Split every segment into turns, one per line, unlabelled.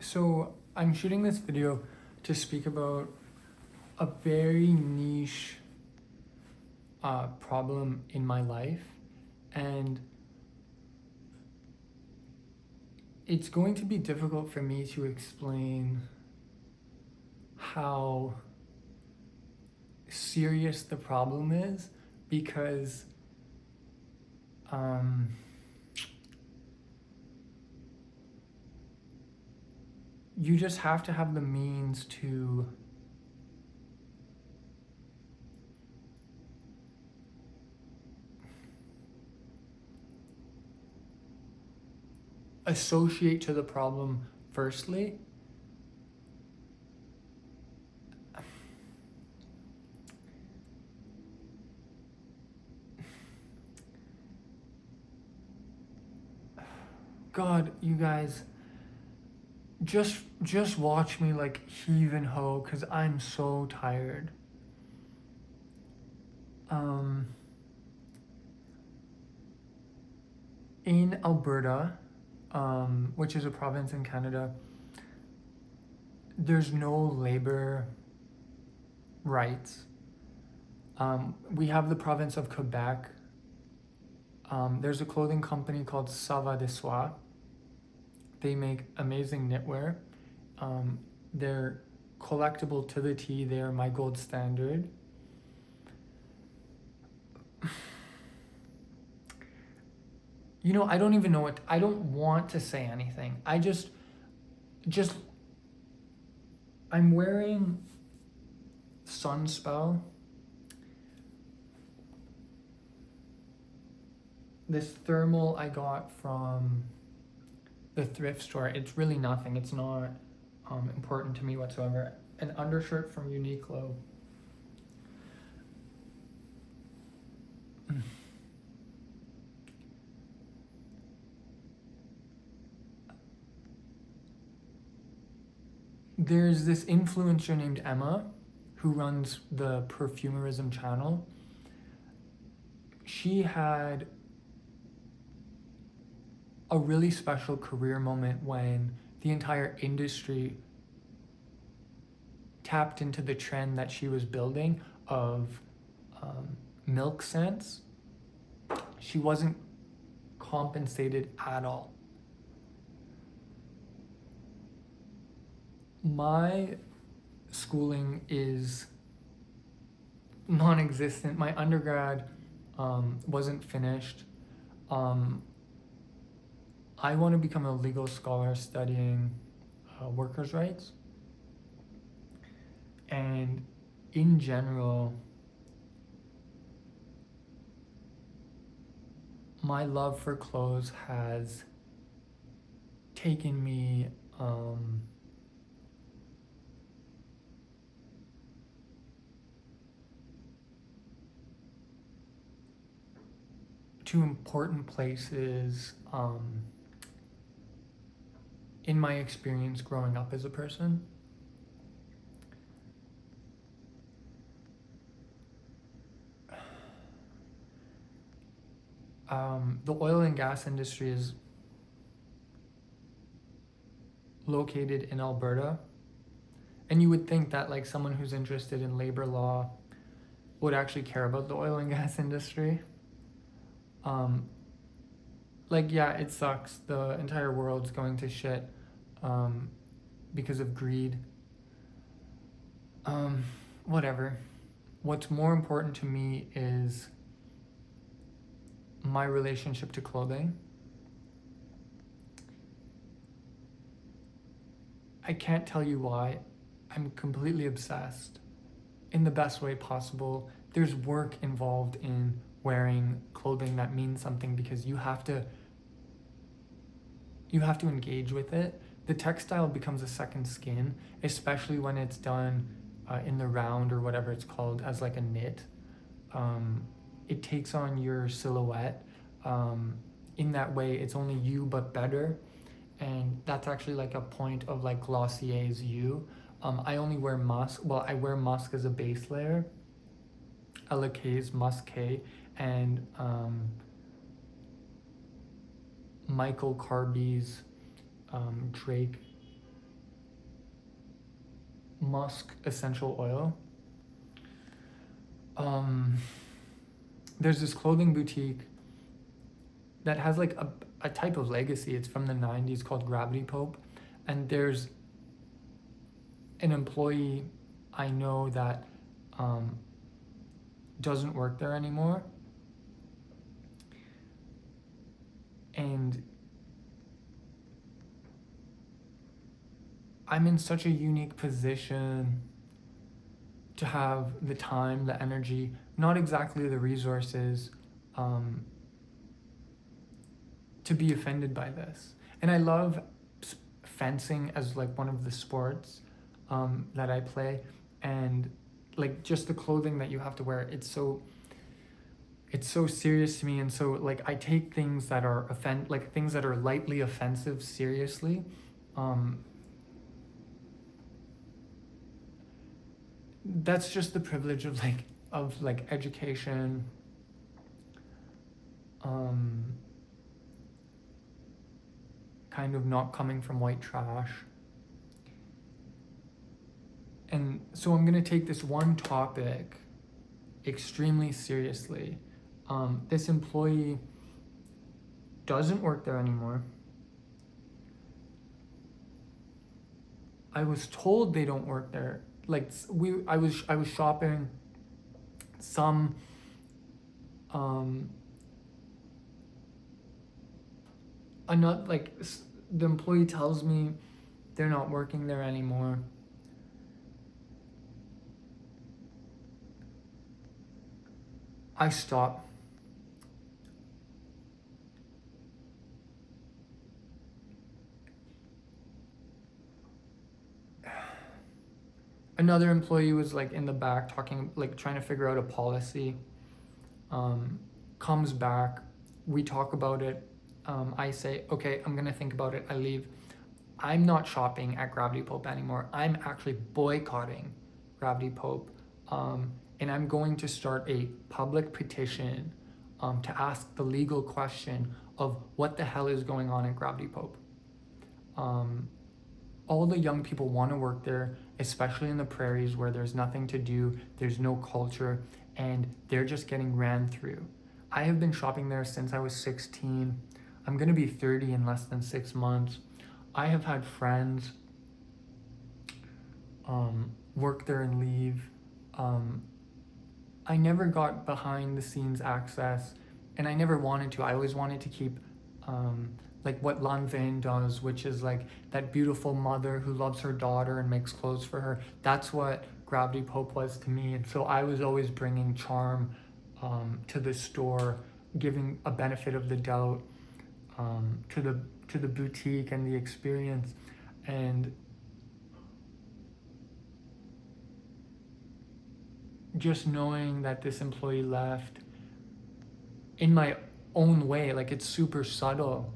So I'm shooting this video to speak about a very niche problem in my life, and it's going to be difficult for me to explain how serious the problem is because um, you just have to have the means to associate to the problem firstly. God, you guys, just watch me like heave and hoe because I'm so tired. Um, in Alberta, which is a province in Canada, there's no labor rights. We have the province of Quebec. There's a clothing company called Sava de Soie. They make amazing knitwear. They're collectible to the T. They are my gold standard. You know, I don't even know what, I don't want to say anything. I'm wearing Sunspell. This thermal I got from the thrift store. It's really nothing. It's not important to me whatsoever. An undershirt from Uniqlo. There's this influencer named Emma who runs the Perfumerism channel. She had a really special career moment when the entire industry tapped into the trend that she was building of milk scents. She wasn't compensated at all. My schooling is non-existent. My undergrad wasn't finished. I want to become a legal scholar studying workers' rights. And in general, my love for clothes has taken me to important places in my experience growing up as a person. The oil and gas industry is located in Alberta, and you would think that like someone who's interested in labor law would actually care about the oil and gas industry. Yeah, it sucks. The entire world's going to shit because of greed. Whatever. What's more important to me is my relationship to clothing. I can't tell you why. I'm completely obsessed in the best way possible. There's work involved in wearing clothing that means something because you have to engage with it. The textile becomes a second skin, especially when it's done in the round or whatever it's called as like a knit. It takes on your silhouette. In that way, it's only you but better. And that's actually like a point of like Glossier's You. I only wear musk. Well, I wear musk as a base layer. Ella K's Musk K and Michael Carby's Drake musk essential oil. There's this clothing boutique that has like a type of legacy. It's from the 90s called GravityPope. And there's an employee I know that doesn't work there anymore. And I'm in such a unique position to have the time, the energy, not exactly the resources, to be offended by this. And I love fencing as like one of the sports that I play, and like just the clothing that you have to wear, it's so serious to me. And so like I take things that are things that are lightly offensive seriously. That's just the privilege of education. Kind of not coming from white trash. And so I'm gonna take this one topic extremely seriously. This employee doesn't work there anymore. I was told they don't work there. Like I was shopping some the employee tells me they're not working there anymore. I stop. Another employee was like in the back talking, like trying to figure out a policy. Comes back, we talk about it. I say, okay, I'm gonna think about it. I leave. I'm not shopping at GravityPope anymore. I'm actually boycotting GravityPope. And I'm going to start a public petition to ask the legal question of what the hell is going on at GravityPope. All the young people want to work there, especially in the prairies where there's nothing to do, there's no culture, and they're just getting ran through. I have been shopping there since I was 16. I'm gonna be 30 in less than 6 months. I have had friends work there and leave. I never got behind the scenes access, and I never wanted to. I always wanted to keep like what Lanvin does, which is like that beautiful mother who loves her daughter and makes clothes for her. That's what GravityPope was to me. And so I was always bringing charm to the store, giving a benefit of the doubt to the boutique and the experience. And just knowing that this employee left in my own way, like it's super subtle.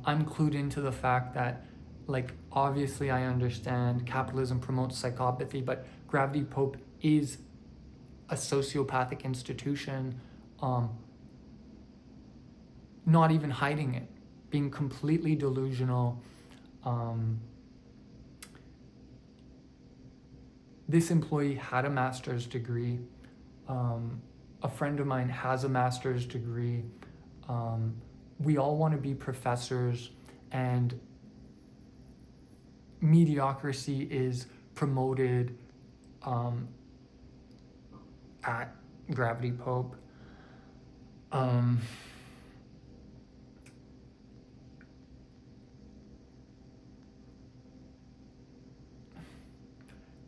I'm clued into the fact that, like, obviously I understand capitalism promotes psychopathy, but GravityPope is a sociopathic institution, not even hiding it, being completely delusional. This employee had a master's degree. A friend of mine has a master's degree. We all want to be professors, and mediocrity is promoted at GravityPope.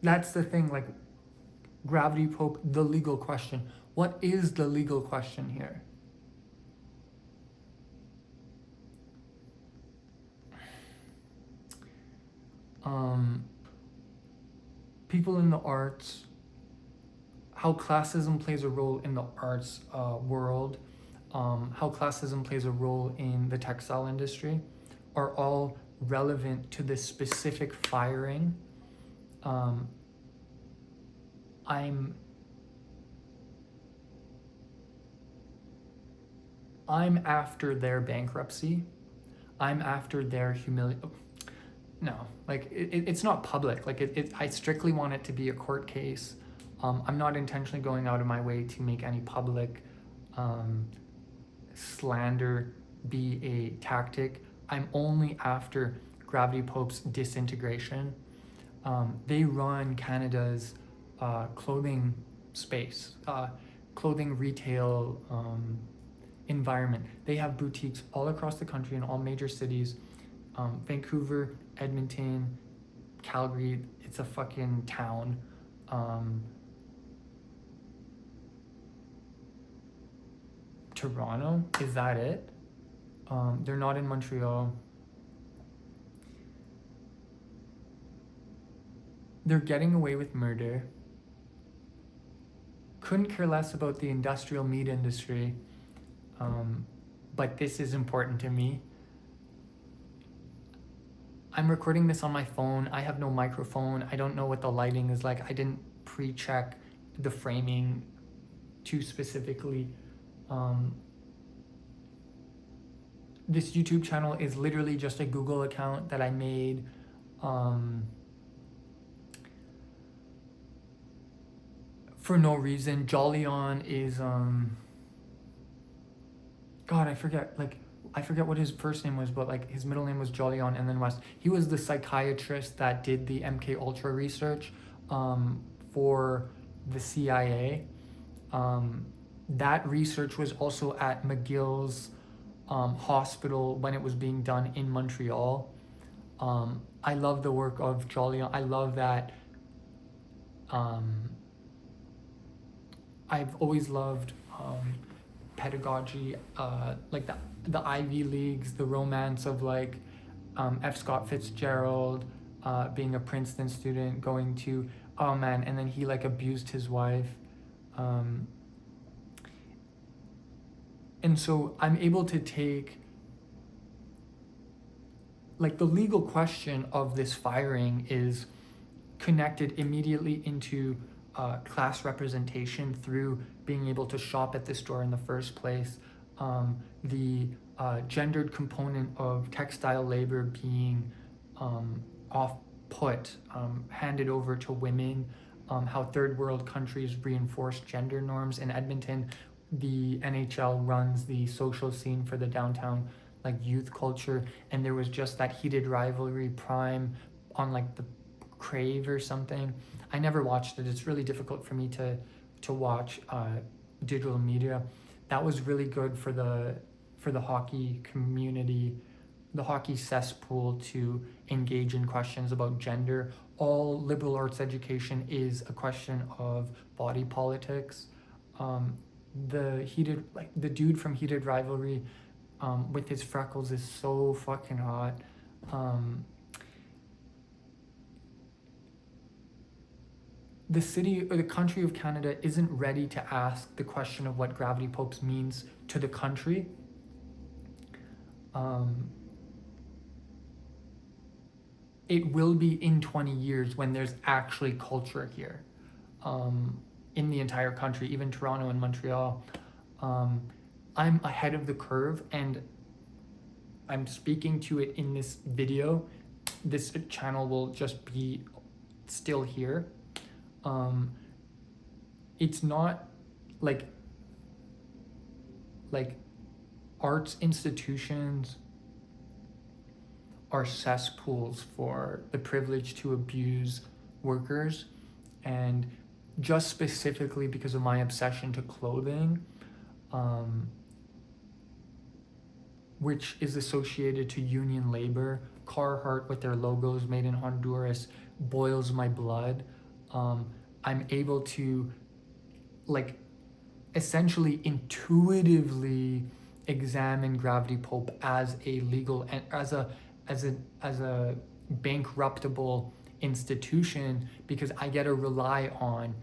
That's the thing, like GravityPope, the legal question. What is the legal question here? People in the arts, how classism plays a role in the arts world, how classism plays a role in the textile industry, are all relevant to this specific firing. I'm after their bankruptcy. I'm after their humiliation. No, like it's not public. Like I strictly want it to be a court case. I'm not intentionally going out of my way to make any public um, slander be a tactic. I'm only after GravityPope's disintegration. They run Canada's clothing space, clothing retail environment. They have boutiques all across the country in all major cities. Vancouver, Edmonton, Calgary, it's a fucking town. Toronto, is that it? They're not in Montreal. They're getting away with murder. Couldn't care less about the industrial meat industry, but this is important to me. I'm recording this on my phone. I have no microphone. I don't know what the lighting is like. I didn't pre-check the framing too specifically. This YouTube channel is literally just a Google account that I made. For no reason. Jolyon is God, I forget what his first name was, but like his middle name was Jolyon and then West. He was the psychiatrist that did the MK Ultra research for the CIA. That research was also at McGill's hospital when it was being done in Montreal. I love the work of Jolyon. I love that. I've always loved pedagogy, like the Ivy Leagues, the romance of like F. Scott Fitzgerald being a Princeton student, going to, oh man, and then he like abused his wife. And so I'm able to take like the legal question of this firing is connected immediately into class representation through being able to shop at the store in the first place, the gendered component of textile labor being off-put, handed over to women, how third world countries reinforce gender norms. In Edmonton, the NHL runs the social scene for the downtown like youth culture, and there was just that heated rivalry prime on like the Crave or something. I never watched it. It's really difficult for me to watch digital media. That was really good for the hockey community, the hockey cesspool, to engage in questions about gender. All liberal arts education is a question of body politics. The dude from Heated Rivalry with his freckles is so fucking hot. The city or the country of Canada isn't ready to ask the question of what GravityPope means to the country. It will be in 20 years when there's actually culture here in the entire country, even Toronto and Montreal. I'm ahead of the curve and I'm speaking to it in this video. This channel will just be still here. It's not like arts institutions are cesspools for the privileged to abuse workers, and just specifically because of my obsession to clothing, which is associated to union labor. Carhartt with their logos made in Honduras boils my blood. I'm able to like essentially intuitively examine GravityPope as a legal and as a bankruptable institution, because I get to rely on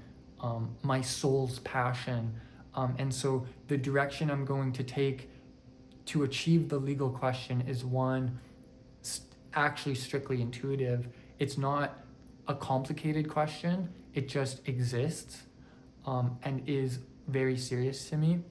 my soul's passion. And so the direction I'm going to take to achieve the legal question is one actually strictly intuitive. It's not a complicated question. It just exists and is very serious to me.